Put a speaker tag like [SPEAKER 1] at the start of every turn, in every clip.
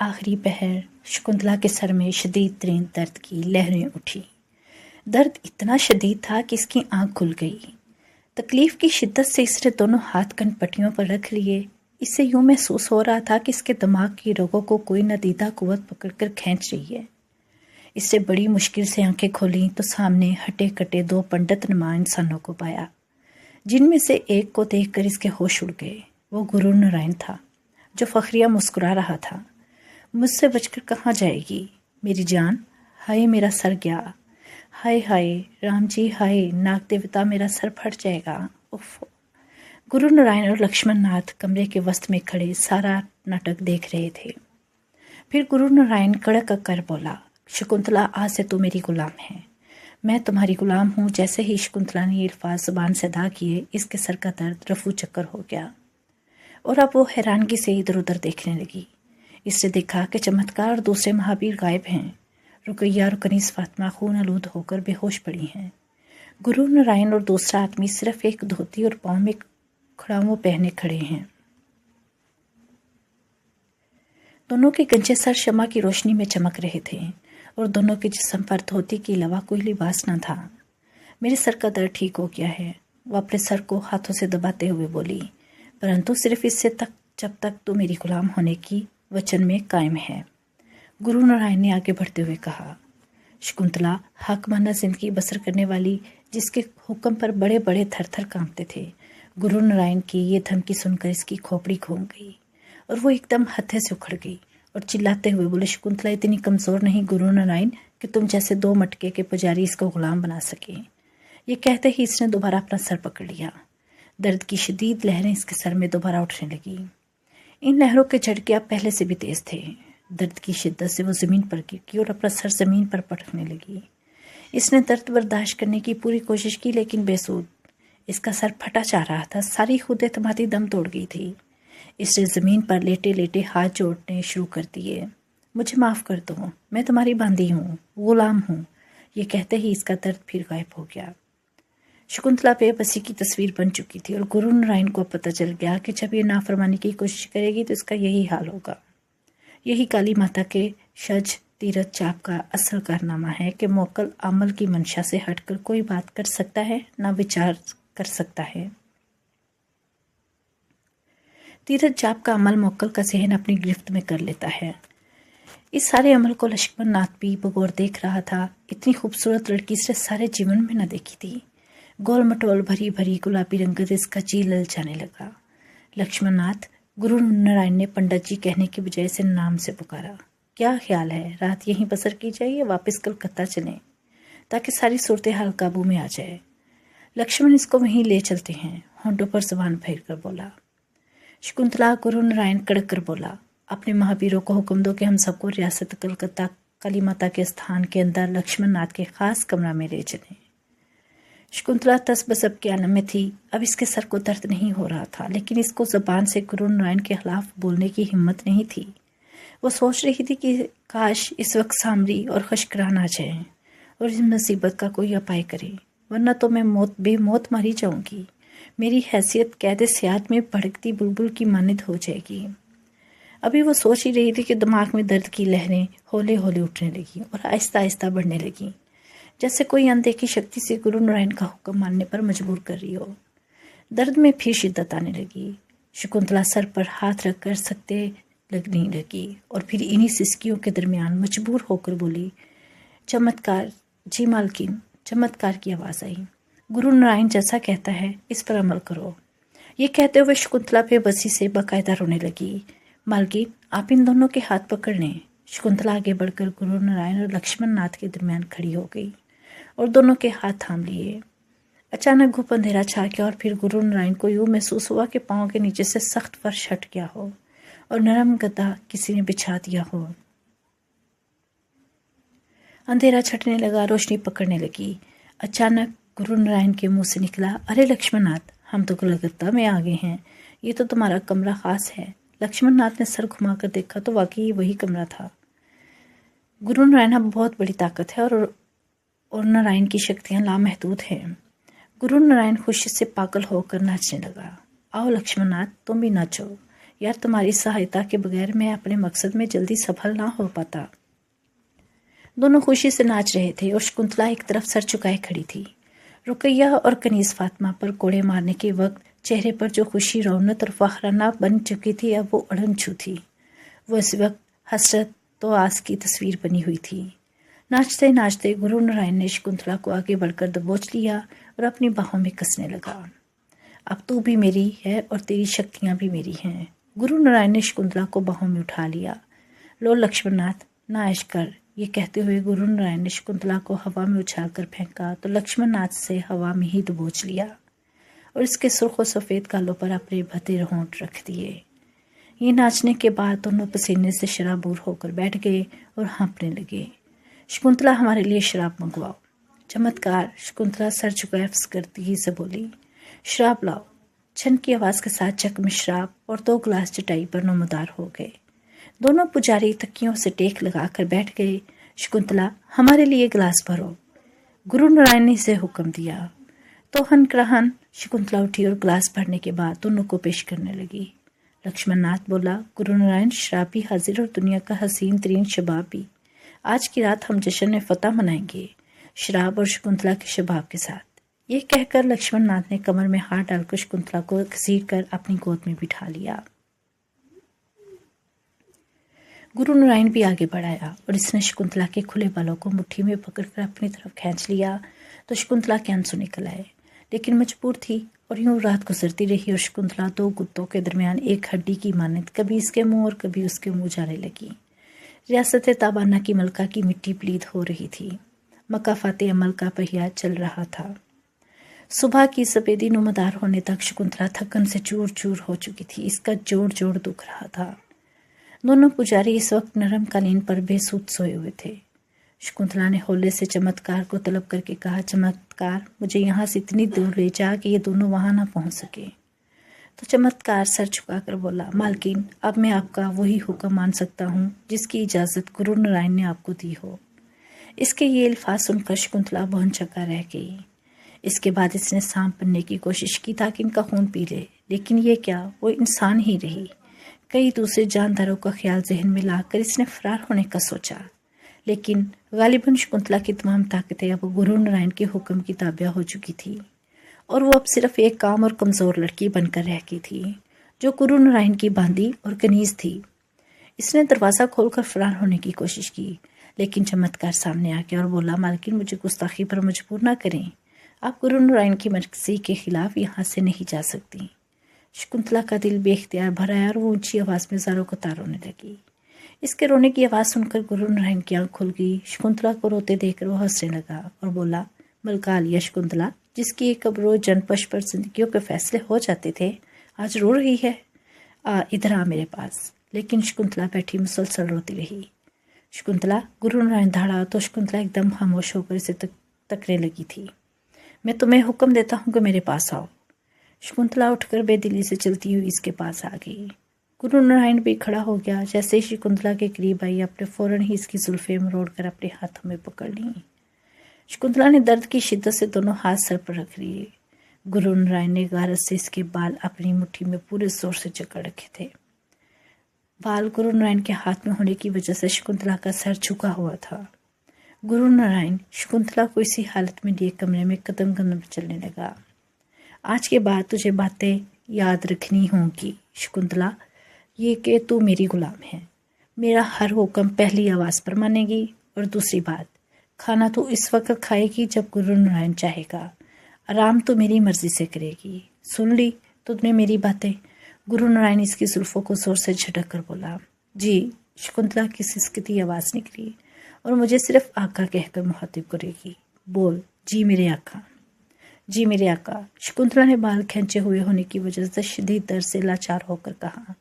[SPEAKER 1] आखिरी पहर शकुंतला के सर में शदीद तरीन दर्द की लहरें उठी। दर्द इतना शदीद था कि इसकी आंख खुल गई। तकलीफ की शिद्दत से इसने दोनों हाथ कनपट्टियों पर रख लिए। इससे यूं महसूस हो रहा था कि इसके दिमाग की रगों को कोई नादीदा कुव्वत पकड़कर खींच रही है। इससे बड़ी मुश्किल से आंखें खोली तो सामने हटे कटे दो पंडित नुमा इंसानों को पाया, जिनमें से एक को देखकर इसके होश उड़ गए। वो गुरु नारायण था, जो फखरिया मुस्कुरा रहा था। मुझसे बचकर कहाँ जाएगी मेरी जान? हाय मेरा सर गया, हाय हाय राम जी, हाय नाग देवता, मेरा सर फट जाएगा। उफ। गुरु नारायण और लक्ष्मण नाथ कमरे के वस्त में खड़े सारा नाटक देख रहे थे। फिर गुरु नारायण कड़क कर बोला, शकुंतला आज से तू मेरी गुलाम है, मैं तुम्हारी गुलाम हूँ। जैसे ही शकुंतला ने ये अल्फाज ज़बान से अदा किए, इसके सर का दर्द रफू चक्कर हो गया और अब वो हैरानगी से इधर उधर देखने लगी। इससे देखा कि चमत्कार और दूसरे महावीर गायब हैं। रुकैया और कनीस फातिमा खून आलूद होकर बेहोश पड़ी हैं। गुरु नारायण और दूसरा आदमी सिर्फ एक धोती और पाँव में खड़ावों पहने खड़े हैं। दोनों के गंजे सर शमा की रोशनी में चमक रहे थे और दोनों के जिस्म पर धोती के अलावा कोई लिबास न था। मेरे सर का दर्द ठीक हो गया है, वो अपने सर को हाथों से दबाते हुए बोली, परंतु सिर्फ इससे तक जब तक तू मेरी गुलाम होने की वचन में कायम है। गुरु नारायण ने आगे बढ़ते हुए कहा, शकुंतला हक माना जिंदगी बसर करने वाली, जिसके हुक्म पर बड़े बड़े थर थर कांपते थे। गुरु नारायण की ये धमकी सुनकर इसकी खोपड़ी घूम गई और वो एकदम हत्थे से उखड़ गई और चिल्लाते हुए बोले, शकुंतला इतनी कमज़ोर नहीं गुरु नारायण कि तुम जैसे दो मटके के पुजारी इसको गुलाम बना सके। ये कहते ही इसने दोबारा अपना सर पकड़ लिया। दर्द की शदीद लहरें इसके सर में दोबारा उठने लगी। इन लहरों के झटके अब पहले से भी तेज थे। दर्द की शिद्दत से वो ज़मीन पर गिर और अपना सर ज़मीन पर पटकने लगी। इसने दर्द बर्दाश्त करने की पूरी कोशिश की, लेकिन बेसूद। इसका सर फटा जा रहा था, सारी खुद एतमादी दम तोड़ गई थी। इसने ज़मीन पर लेटे लेटे हाथ जोड़ने शुरू कर दिए। मुझे माफ़ कर दो, मैं तुम्हारी बांदी हूँ, गुलाम हूँ। ये कहते ही इसका दर्द फिर गायब हो गया। शकुंतला बेबसी की तस्वीर बन चुकी थी और गुरु नारायण को पता चल गया कि जब ये नाफरमानी की कोशिश करेगी तो इसका यही हाल होगा। यही काली माता के शज तीरथ चाप का असल कारनामा है कि मोकल अमल की मंशा से हटकर कोई बात कर सकता है, ना विचार कर सकता है। तीरथ चाप का अमल मोकल का जहन अपनी गिरफ्त में कर लेता है। इस सारे अमल को लक्ष्मण नाथ भी बगौर देख रहा था। इतनी खूबसूरत लड़की इसने सारे जीवन में न देखी थी। गोल मटोल भरी भरी गुलाबी रंगत इसका जी ललचाने लगा। लक्ष्मण नाथ, गुरु नारायण ने पंडित जी कहने की बजाय से नाम से पुकारा। क्या ख्याल है, रात यहीं बसर की जाए या वापस कलकत्ता चलें, ताकि सारी सूरत हाल काबू में आ जाए? लक्ष्मण, इसको वहीं ले चलते हैं, होंठों पर जुबान फेर कर बोला। शकुंतला, गुरु नारायण कड़क कर बोला, अपने महावीरों को हुक्म दो कि हम सबको रियासत कलकत्ता काली माता के स्थान के अंदर लक्ष्मण नाथ के खास कमरा में ले चलें। शकुंतला तसबसब के आलम में थी। अब इसके सर को दर्द नहीं हो रहा था, लेकिन इसको ज़बान से गुरु नारायण के खिलाफ बोलने की हिम्मत नहीं थी। वो सोच रही थी कि काश इस वक्त सामरी और खुशकरान आ जाए और इस मुसीबत का कोई उपाय करे, वरना तो मैं बेमौत मारी जाऊंगी। मेरी हैसियत कैद सियात में भड़कती बुलबुल की मानिद हो जाएगी। अभी वो सोच ही रही थी कि दिमाग में दर्द की लहरें हौले हौले उठने लगी और आहिस्ता आहिस्ता बढ़ने लगी, जैसे कोई अनदेखी शक्ति से गुरु नारायण का हुक्म मानने पर मजबूर कर रही हो। दर्द में फिर शिद्दत आने लगी। शकुंतला सर पर हाथ रख कर सकते लगने लगी और फिर इन्हीं सिसकियों के दरमियान मजबूर होकर बोली, चमत्कार जी मालकिन। चमत्कार की आवाज़ आई। गुरु नारायण जैसा कहता है इस पर अमल करो। ये कहते हुए शकुंतला बेबसी से बाकायदा रोने लगी। मालकिन, आप इन दोनों के हाथ पकड़ लें। शकुंतला आगे बढ़कर गुरु नारायण और लक्ष्मण नाथ के दरमियान खड़ी हो गई और दोनों के हाथ थाम लिए। अचानक घुप अंधेरा छा गया और फिर गुरु नारायण को यूं महसूस हुआ कि पाँव के नीचे से सख्त फर्श हट गया हो और नरम गद्दा किसी ने बिछा दिया हो। अंधेरा छटने लगा, रोशनी पकड़ने लगी। अचानक गुरु नारायण के मुंह से निकला, अरे लक्ष्मण नाथ, हम तो कलकत्ता में आ गए हैं, ये तो तुम्हारा कमरा खास है। लक्ष्मण नाथ ने सर घुमाकर देखा तो वाकई वही कमरा था। गुरु नारायण अब बहुत बड़ी ताकत है और नारायण की शक्तियां लामहदूद हैं। गुरु नारायण खुशी से पागल होकर नाचने लगा। आओ लक्ष्मण नाथ, तुम भी नाचो, यार तुम्हारी सहायता के बगैर मैं अपने मकसद में जल्दी सफल ना हो पाता। दोनों खुशी से नाच रहे थे और शकुंतला एक तरफ सर झुकाए खड़ी थी। रुकैया और कनीज फातिमा पर कोड़े मारने के वक्त चेहरे पर जो खुशी, रौनक और फखराना बन चुकी थी, अब वो अड़नछू थी। वो इस वक्त हसरत तो आस की तस्वीर बनी हुई थी। नाचते नाचते गुरु नारायण ने शकुंतला को आगे बढ़कर दबोच लिया और अपनी बाहों में कसने लगा। अब तू भी मेरी है और तेरी शक्तियां भी मेरी हैं। गुरु नारायण ने शकुंतला को बाहों में उठा लिया। लो लक्ष्मणनाथ, ना ऐश कर, ये कहते हुए गुरु नारायण ने शकुंतला को हवा में उछालकर फेंका तो लक्ष्मणनाथ से हवा में ही दबोच लिया और इसके सुर्ख और सफ़ेद गालों पर अपने भते होंठ रख दिए। ये नाचने के बाद दोनों पसीने से शराबूर होकर बैठ गए और हाँफने लगे। शकुंतला, हमारे लिए शराब मंगवाओ। चमत्कार, शकुंतला सर झुकाए करती से बोली। शराब लाओ। छन की आवाज़ के साथ चक में शराब और 2 गिलास चटाई पर नमदार हो गए। दोनों पुजारी तकियों से टेक लगाकर बैठ गए। शकुंतला, हमारे लिए गिलास भरो। गुरु नारायण ने इसे हुक्म दिया तो हनक्रहन शकुंतला उठी और गिलास भरने के बाद दोनों को पेश करने लगी। लक्ष्मणनाथ बोला, गुरु नारायण, शराब भी हाजिर और दुनिया का हसीन तरीन शबाब भी। आज की रात हम जश्न फतह मनाएंगे, शराब और शकुंतला के शबाब के साथ। ये कहकर लक्ष्मणनाथ ने कमर में हाथ डालकर शकुंतला को घसीट कर अपनी गोद में बिठा लिया। गुरु नारायण भी आगे बढ़ाया और इसने शकुंतला के खुले बालों को मुट्ठी में पकड़कर अपनी तरफ खींच लिया तो शकुंतला के आंसू निकल आए, लेकिन मजबूर थी और यूं रात गुजरती रही और शकुंतला 2 गुत्तों के दरमियान एक हड्डी की मानत कभी इसके मुंह और कभी उसके मुंह जाने लगी। रियासत ताबाना की मलका की मिट्टी पलीद हो रही थी। मकाफाते अमल का पहिया चल रहा था। सुबह की सफेदी नुमादार होने तक शकुंतला थकन से चूर चूर हो चुकी थी। इसका जोड़ जोड़ दुख रहा था। दोनों पुजारी इस वक्त नरम कालीन पर बेसुध सोए हुए थे। शकुंतला ने होले से चमत्कार को तलब करके कहा, चमत्कार, मुझे यहाँ से इतनी दूर ले जा कि ये दोनों वहां ना पहुंच सके। तो चमत्कार सर झुकाकर बोला, मालकिन, अब मैं आपका वही हुक्म मान सकता हूँ जिसकी इजाज़त गुरु नारायण ने आपको दी हो। इसके ये अल्फाज सुनकर शकुंतला भौंचक्का रह गई। इसके बाद इसने सांप बनने की कोशिश की ताकि इनका खून पी ले, लेकिन ये क्या, वो इंसान ही रही। कई दूसरे जानदारों का ख्याल जहन में लाकर इसने फरार होने का सोचा, लेकिन गालिबन शकुंतला की तमाम ताकतें अब गुरु नारायण के हुक्म की ताबिया हो चुकी थी और वो अब सिर्फ एक काम और कमज़ोर लड़की बनकर रह गई थी जो गुरु नारायण की बांदी और कनीज थी। इसने दरवाज़ा खोलकर फरार होने की कोशिश की, लेकिन चमत्कार सामने आ गया और बोला, मालकिन, मुझे गुस्ताखी पर मजबूर ना करें। आप गुरु नारायण की मर्जी के खिलाफ यहाँ से नहीं जा सकती। शकुंतला का दिल बेख्तियार भर आया और वो ऊंची आवाज़ में ज़ारों को तार रोने लगी। इसके रोने की आवाज़ सुनकर गुरु नारायण की आंख खुल गई। शकुंतला को रोते देखकर वो हंसने लगा और बोला, मलका लिया शकुंतला, जिसकी एक अब रोज जनपश पर जिंदगियों के फैसले हो जाते थे, आज रो रही है। इधर आ मेरे पास। लेकिन शकुंतला बैठी मुसलसल रोती रही। शकुंतला, गुरु नारायण दहाड़ा तो शकुंतला एकदम खामोश होकर इसे तकने लगी थी। मैं तुम्हें हुक्म देता हूँ कि मेरे पास आओ। शकुंतला उठकर बेदिली से चलती हुई इसके पास आ गई। गुरु नारायण भी खड़ा हो गया। जैसे ही शकुंतला के करीब आई, अपने फौरन ही इसकी जुल्फें मरोड़कर अपने हाथों में पकड़ ली। शकुंतला ने दर्द की शिद्दत से दोनों हाथ सर पर रख लिए। गुरु नारायण ने गारत से इसके बाल अपनी मुट्ठी में पूरे जोर से जकड़ रखे थे। बाल गुरु नारायण के हाथ में होने की वजह से शकुंतला का सर झुका हुआ था। गुरु नारायण शकुंतला को इसी हालत में लिए कमरे में कदम कदम चलने लगा। आज के बाद तुझे बातें याद रखनी होंगी शकुंतला, ये कि तू मेरी गुलाम है। मेरा हर हुक्म पहली आवाज़ पर मानेगी, और दूसरी बात, खाना तो इस वक्त खाएगी जब गुरु नारायण चाहेगा। आराम तो मेरी मर्जी से करेगी। सुन ली तुमने मेरी बातें? गुरु नारायण इसकी जुल्फों को जोर से झटक कर बोला। जी। शकुंतला की सिसकती आवाज़ निकली। और मुझे सिर्फ आका कहकर मुखातिब करेगी। बोल, जी मेरे आका। जी मेरे आका। शकुंतला ने बाल खींचे हुए होने की वजह से शदीद दर्द से लाचार होकर कहा,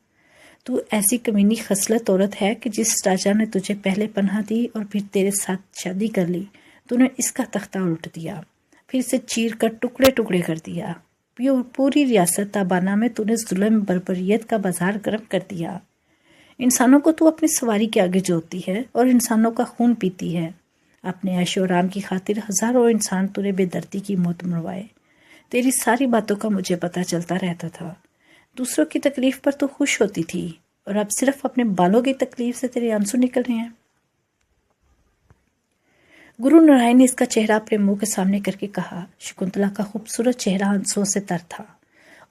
[SPEAKER 1] तू ऐसी कमीनी खसलत औरत है कि जिस राजा ने तुझे पहले पनाह दी और फिर तेरे साथ शादी कर ली, तूने इसका तख्ता उल्ट दिया, फिर इसे चीर कर टुकड़े टुकड़े कर दिया। पूरी रियासत ताबाना में तूने जुल्म बर्बरियत का बाजार गर्म कर दिया। इंसानों को तू अपनी सवारी के आगे जोतती है और इंसानों का खून पीती है। अपने ऐशो आराम की खातिर हजारों इंसान तूने बेदर्दी की मौत मरवाए। तेरी सारी बातों का मुझे पता चलता रहता था। दूसरों की तकलीफ पर तो खुश होती थी और अब सिर्फ अपने बालों की तकलीफ से तेरे आंसू निकल रहे हैं। गुरु नारायण ने इसका चेहरा अपने मुंह के सामने करके कहा। शकुंतला का खूबसूरत चेहरा आंसुओं से तर था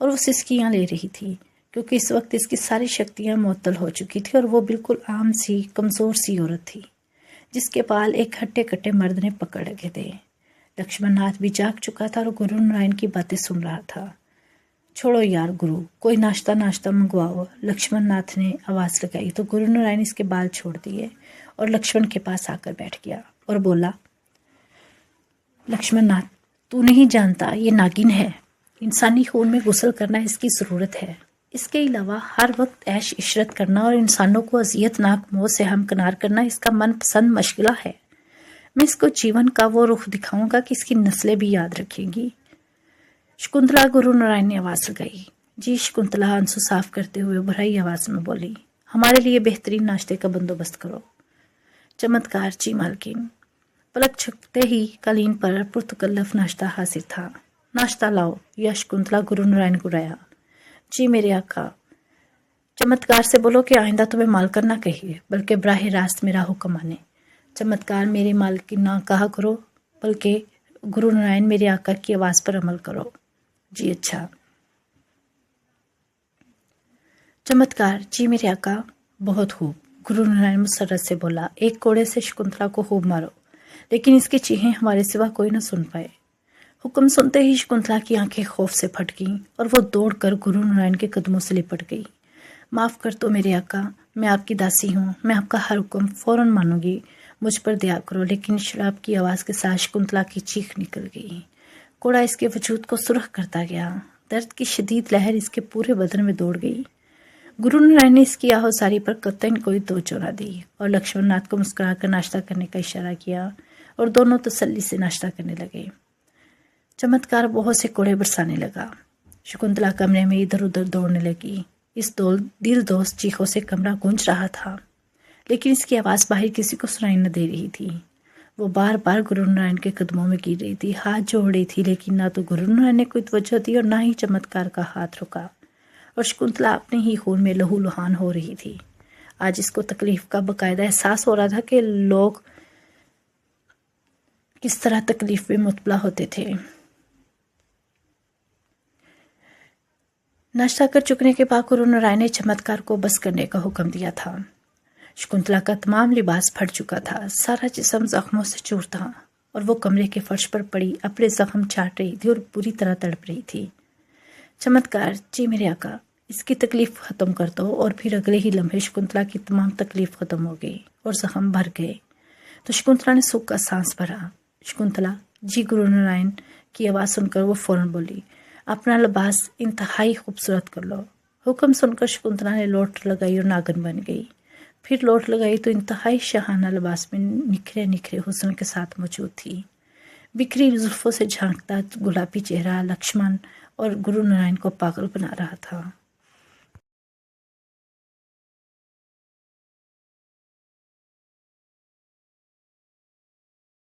[SPEAKER 1] और वो सिसकियां ले रही थी, क्योंकि इस वक्त इसकी सारी शक्तियां मुअत्तल हो चुकी थी और वो बिल्कुल आम सी कमजोर सी औरत थी, जिसके बाल एक हट्टे कट्टे मर्द ने पकड़ रखे थे। लक्ष्मण नाथ भी जाग चुका था और गुरु नारायण की बातें सुन रहा था। छोड़ो यार गुरु, कोई नाश्ता मंगवाओ, लक्ष्मण नाथ ने आवाज लगाई तो गुरु नारायण इसके बाल छोड़ दिए और लक्ष्मण के पास आकर बैठ गया और बोला, लक्ष्मण नाथ, तू नहीं जानता ये नागिन है। इंसानी खून में गुस्ल करना इसकी ज़रूरत है। इसके अलावा हर वक्त ऐश इशरत करना और इंसानों को अजियतनाक मौत से हमकिनार करना इसका मनपसंद मशगला है। मैं इसको जीवन का वो रुख दिखाऊंगा कि इसकी नस्लें भी याद रखेंगी। शकुंतला, गुरु नारायण ने आवाज़ लगाई। जी। शकुंतला आंसू साफ करते हुए भराई आवाज़ में बोली, हमारे लिए बेहतरीन नाश्ते का बंदोबस्त करो। चमत्कार। जी मालकिन। पलक झपकते ही कालीन पर पुरतकल्लफ नाश्ता हाजिर था। नाश्ता लाओ, यह शकुंतला गुरु नारायण को बुलाया। जी मेरे आका। चमत्कार से बोलो कि आइंदा तुम्हें मालकिन ना कहिए, बल्कि बराह रास्त मेरा हुक्म माने। चमत्कार, मेरे मालकिन ना कहा करो, बल्कि गुरु नारायण मेरे आका की आवाज़ पर अमल करो। जी अच्छा। चमत्कार। जी मेरे आका। बहुत खूब। गुरु नारायण मुसर्रत से बोला, एक कोड़े से शकुंतला को खूब मारो, लेकिन इसकी चीखें हमारे सिवा कोई न सुन पाए। हुक्म सुनते ही शकुंतला की आंखें खौफ से फट गईं और वो दौड़कर गुरु नारायण के कदमों से लिपट गई। माफ़ कर दो मेरे आका, मैं आपकी दासी हूँ, मैं आपका हर हुक्म फौरन मानूंगी, मुझ पर दया करो। लेकिन शराब की आवाज़ के साथ शकुंतला की चीख निकल गई। कोड़ा इसके वजूद को सुरख करता गया। दर्द की शदीद लहर इसके पूरे बदन में दौड़ गई। गुरु नारायण ने इसकी आहोसारी पर कतई कोई तवज्जो न दी और लक्ष्मण नाथ को मुस्कुराकर नाश्ता करने का इशारा किया और दोनों तसल्ली से नाश्ता करने लगे। चमत्कार बहुत से कोड़े बरसाने लगा। शकुंतला कमरे में इधर उधर दौड़ने लगी। इस दिल दोस्त चीखों से कमरा गूंज रहा था, लेकिन इसकी आवाज़ बाहर किसी को सुनाई न दे रही थी। वो बार बार गुरु नारायण के कदमों में गिर रही थी, हाथ जोड़ रही थी, लेकिन ना तो गुरु नारायण ने कोई तवज्जो दी और ना ही चमत्कार का हाथ रुका। और शकुंतला अपने ही खून में लहू लुहान हो रही थी। आज इसको तकलीफ का बाकायदा एहसास हो रहा था कि लोग किस तरह तकलीफ में मुब्तला होते थे। नाश्ता कर चुकने के बाद गुरु नारायण ने चमत्कार को बस करने का हुक्म दिया था। शकुंतला का तमाम लिबास फट चुका था, सारा जिस्म जख्मों से चूर था और वो कमरे के फर्श पर पड़ी अपने जख्म चाट रही थी और पूरी तरह तड़प रही थी। चमत्कार। जी मेरे आका, इसकी तकलीफ ख़त्म कर दो। और फिर अगले ही लम्हे शकुंतला की तमाम तकलीफ ख़त्म हो गई और जख्म भर गए तो शकुंतला ने सुख का सांस भरा। शकुंतला। जी गुरु नारायण की आवाज़ सुनकर वो फौरन बोली, अपना लिबास इंतहाई खूबसूरत कर लो। हुक्म सुनकर शकुंतला ने लोट लगाई और नागन बन गई। फिर लोट लगाई तो इंतहाई शाहाना लिबास में निखरे निखरे हुस्न के साथ मौजूद थी। बिखरी जुल्फों से झांकता गुलाबी चेहरा लक्ष्मण और गुरु नारायण को पागल बना रहा था।